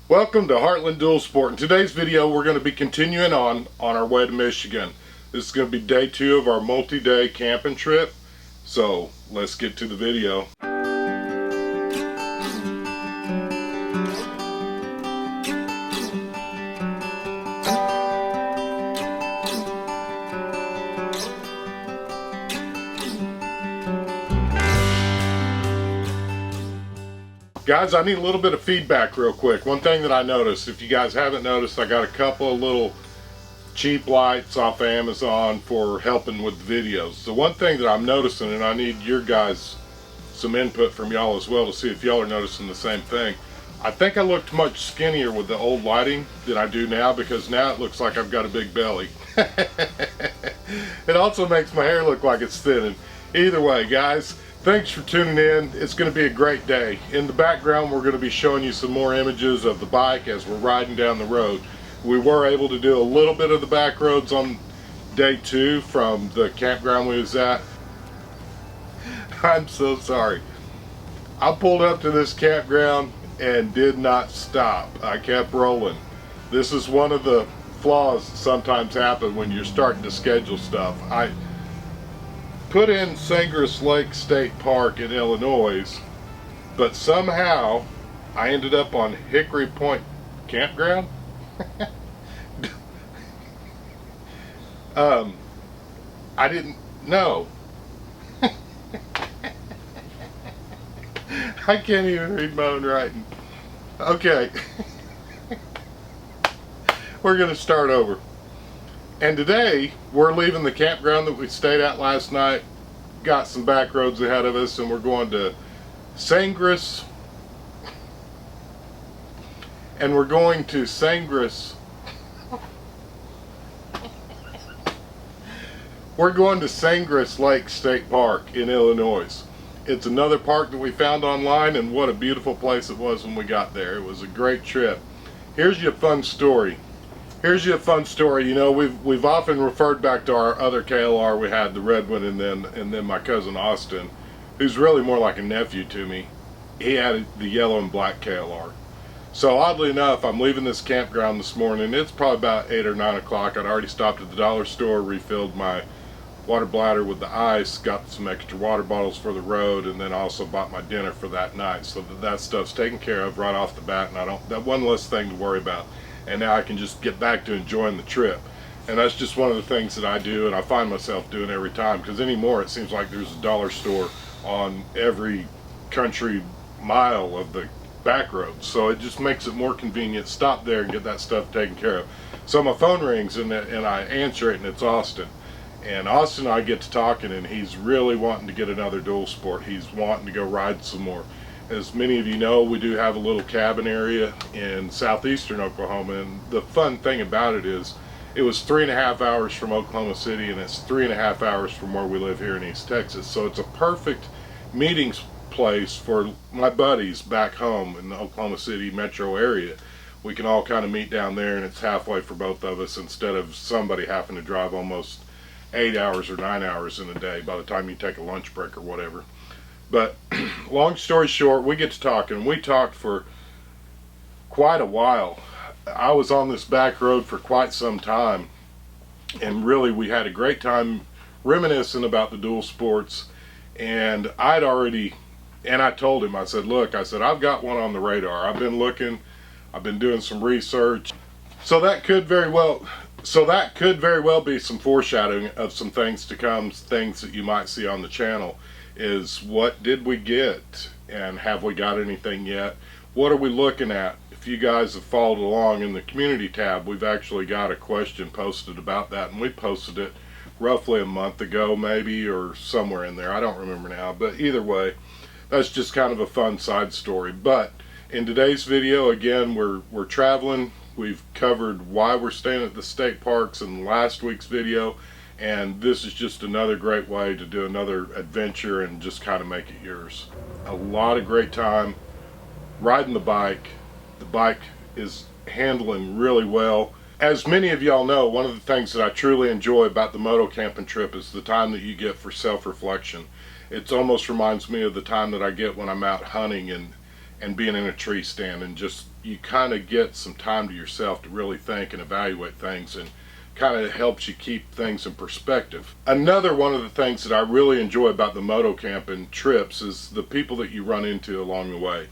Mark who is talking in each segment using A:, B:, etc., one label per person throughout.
A: Welcome to Heartland Dual Sport. In today's video we're going to be continuing on our way to Michigan. This is going to be day 2 of our multi-day camping trip. So let's get to the video. Guys, I need a little bit of feedback real quick. One thing that I noticed, if you guys haven't noticed, I got a couple of little cheap lights off of Amazon for helping with the videos. The one thing that I'm noticing, and I need your guys some input from y'all as well to see if y'all are noticing the same thing. I think I looked much skinnier with the old lighting than I do now, because now it looks like I've got a big belly. It also makes my hair look like it's thinning. Either way, guys, thanks for tuning in. It's going to be a great day. In the background, we're going to be showing you some more images of the bike as we're riding down the road. We were able to do a little bit of the back roads on day 2 from the campground we was at. I'm so sorry. I pulled up to this campground and did not stop. I kept rolling. This is one of the flaws that sometimes happen when you're starting to schedule stuff. I put in Sangres Lake State Park in Illinois, but somehow I ended up on Hickory Point Campground. I didn't know. I can't even read my own writing. Okay. We're going to start over. And today, we're leaving the campground that we stayed at last night, got some back roads ahead of us, and we're going to Sangres. And we're going to Sangres. We're going to Sangres Lake State Park in Illinois. It's another park that we found online, and what a beautiful place it was when we got there. It was a great trip. Here's your fun story. You know, we've often referred back to our other KLR we had, the red one, and then my cousin Austin, who's really more like a nephew to me. He had the yellow and black KLR. So oddly enough, I'm leaving this campground this morning. It's probably about 8 or 9 o'clock. I'd already stopped at the dollar store, refilled my water bladder with the ice, got some extra water bottles for the road, and then also bought my dinner for that night, so that stuff's taken care of right off the bat, and that one less thing to worry about. And now I can just get back to enjoying the trip. And that's just one of the things that I do, and I find myself doing every time, because anymore it seems like there's a dollar store on every country mile of the back roads, so it just makes it more convenient. Stop there and get that stuff taken care of. So my phone rings and I answer it, and it's Austin. And Austin and I get to talking, and he's really wanting to get another dual sport. He's wanting to go ride some more. As many of you know, we do have a little cabin area in southeastern Oklahoma, and the fun thing about it is it was 3.5 hours from Oklahoma City, and it's 3.5 hours from where we live here in East Texas. So it's a perfect meeting place for my buddies back home in the Oklahoma City metro area. We can all kind of meet down there, and it's halfway for both of us, instead of somebody having to drive almost 8 hours or 9 hours in a day by the time you take a lunch break or whatever. But long story short, we get to talking. We talked for quite a while. I was on this back road for quite some time, and really we had a great time reminiscing about the dual sports. And I told him, I said, look, I've got one on the radar. I've been looking, I've been doing some research. So that could very well be some foreshadowing of some things to come, things that you might see on the channel. Is what did we get, and have we got anything yet? What are we looking at? If you guys have followed along in the community tab, we've actually got a question posted about that, and we posted it roughly a month ago maybe, or somewhere in there. I don't remember now, but either way, that's just kind of a fun side story. But in today's video, again, we're traveling. We've covered why we're staying at the state parks in last week's video, and this is just another great way to do another adventure and just kind of make it yours. A lot of great time riding the bike. The bike is handling really well. As many of y'all know, one of the things that I truly enjoy about the moto camping trip is the time that you get for self-reflection. It almost reminds me of the time that I get when I'm out hunting and being in a tree stand and just, you kind of get some time to yourself to really think and evaluate things, and kind of helps you keep things in perspective. Another one of the things that I really enjoy about the moto camping trips is the people that you run into along the way,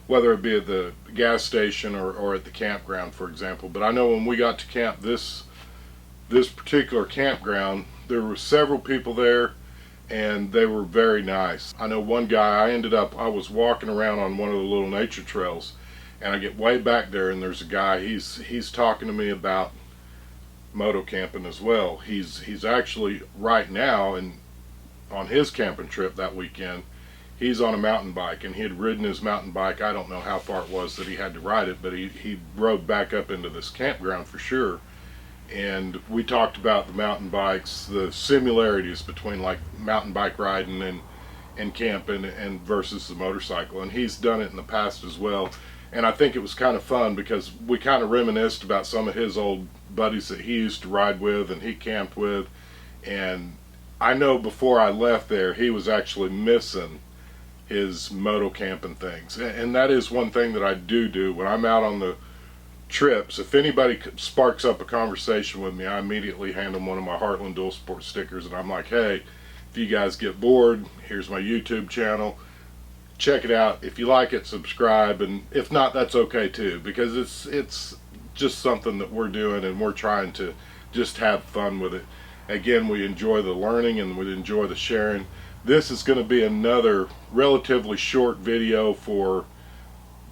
A: whether it be at the gas station or at the campground, for example. But I know when we got to camp this particular campground, there were several people there, and they were very nice. I know one guy, I was walking around on one of the little nature trails, and I get way back there, and there's a guy, he's talking to me about moto camping as well. He's actually right now, and on his camping trip that weekend, he's on a mountain bike, and he had ridden his mountain bike. I don't know how far it was that he had to ride it, but he rode back up into this campground for sure. And we talked about the mountain bikes, the similarities between like mountain bike riding and camping and versus the motorcycle. And he's done it in the past as well. And I think it was kind of fun because we kind of reminisced about some of his old buddies that he used to ride with and he camped with. And I know before I left there, he was actually missing his moto camping things. And that is one thing that I do when I'm out on the trips. If anybody sparks up a conversation with me, I immediately hand them one of my Heartland Dual Sport stickers, and I'm like, hey, if you guys get bored, here's my YouTube channel. Check it out. If you like it, subscribe, and if not, that's okay too, because it's just something that we're doing, and we're trying to just have fun with it. Again, we enjoy the learning and we enjoy the sharing. This is going to be another relatively short video for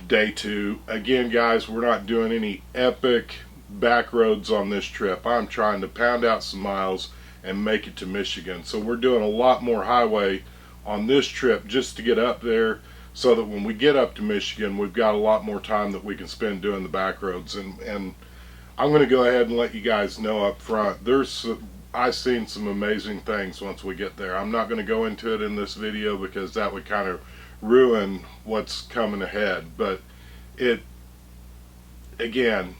A: day 2. Again, guys, we're not doing any epic back roads on this trip. I'm trying to pound out some miles and make it to Michigan. So we're doing a lot more highway on this trip just to get up there, so that when we get up to Michigan, we've got a lot more time that we can spend doing the back roads. And I'm going to go ahead and let you guys know up front, I've seen some amazing things once we get there. I'm not going to go into it in this video because that would kind of ruin what's coming ahead. But again,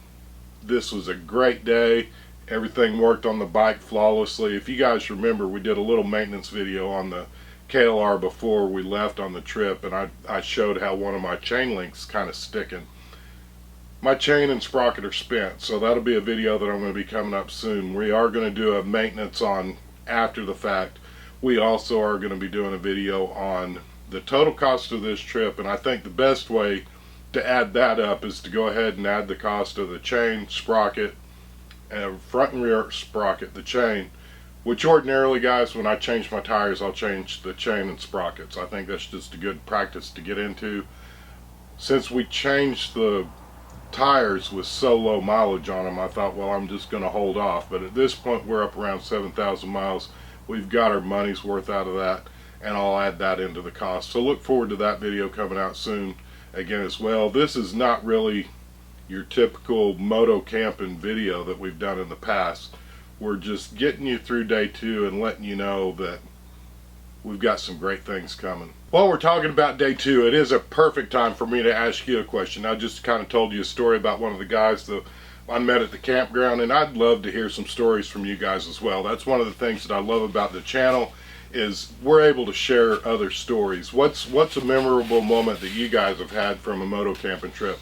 A: this was a great day. Everything worked on the bike flawlessly. If you guys remember, we did a little maintenance video on the KLR before we left on the trip, and I showed how one of my chain links kind of sticking. My chain and sprocket are spent, so that'll be a video that I'm going to be coming up soon. We are going to do a maintenance on after the fact. We also are going to be doing a video on the total cost of this trip, and I think the best way to add that up is to go ahead and add the cost of the chain, sprocket, and front and rear sprocket, the chain, which ordinarily, guys, when I change my tires, I'll change the chain and sprockets. I think that's just a good practice to get into. Since we changed the tires with so low mileage on them, I thought, well, I'm just going to hold off. But at this point, we're up around 7,000 miles. We've got our money's worth out of that, and I'll add that into the cost. So look forward to that video coming out soon again as well. This is not really your typical moto camping video that we've done in the past. We're just getting you through day 2 and letting you know that we've got some great things coming. While we're talking about day 2, it is a perfect time for me to ask you a question. I just kind of told you a story about one of the guys that I met at the campground, and I'd love to hear some stories from you guys as well. That's one of the things that I love about the channel, is we're able to share other stories. What's a memorable moment that you guys have had from a moto camping trip?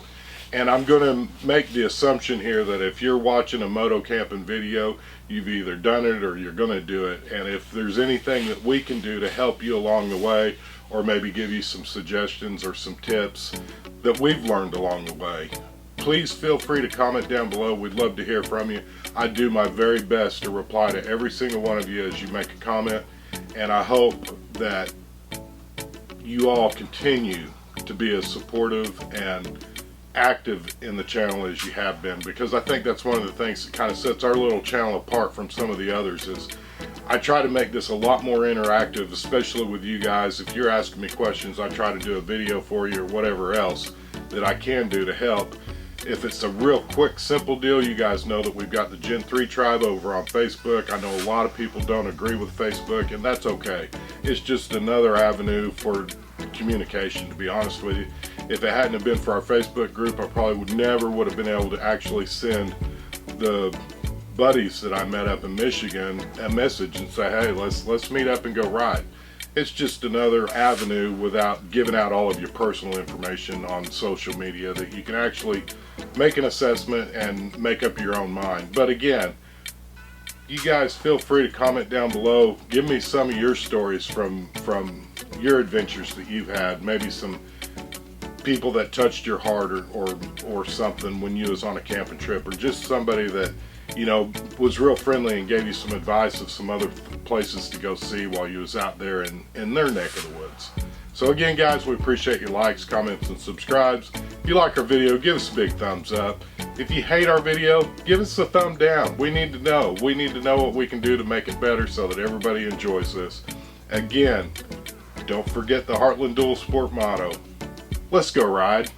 A: And I'm going to make the assumption here that if you're watching a moto camping video, you've either done it or you're going to do it. And if there's anything that we can do to help you along the way, or maybe give you some suggestions or some tips that we've learned along the way, please feel free to comment down below. We'd love to hear from you. I do my very best to reply to every single one of you as you make a comment, and I hope that you all continue to be as supportive and active in the channel as you have been, because I think that's one of the things that kind of sets our little channel apart from some of the others. Is I try to make this a lot more interactive, especially with you guys. If you're asking me questions, I try to do a video for you or whatever else that I can do to help. If it's a real quick, simple deal, you guys know that we've got the Gen 3 tribe over on Facebook. I know a lot of people don't agree with Facebook, and that's okay. It's just another avenue for communication, to be honest with you. If it hadn't have been for our Facebook group, I probably never would have been able to actually send the buddies that I met up in Michigan a message and say, hey, let's meet up and go ride. It's just another avenue without giving out all of your personal information on social media that you can actually make an assessment and make up your own mind. But again, you guys feel free to comment down below. Give me some of your stories from your adventures that you've had. Maybe some people that touched your heart or something when you was on a camping trip, or just somebody that, you know, was real friendly and gave you some advice of some other places to go see while you was out there in their neck of the woods. So again, guys, we appreciate your likes, comments, and subscribes. If you like our video, give us a big thumbs up. If you hate our video, give us a thumb down. We need to know. We need to know what we can do to make it better so that everybody enjoys this. Again, don't forget the Heartland Dual Sport motto. Let's go ride.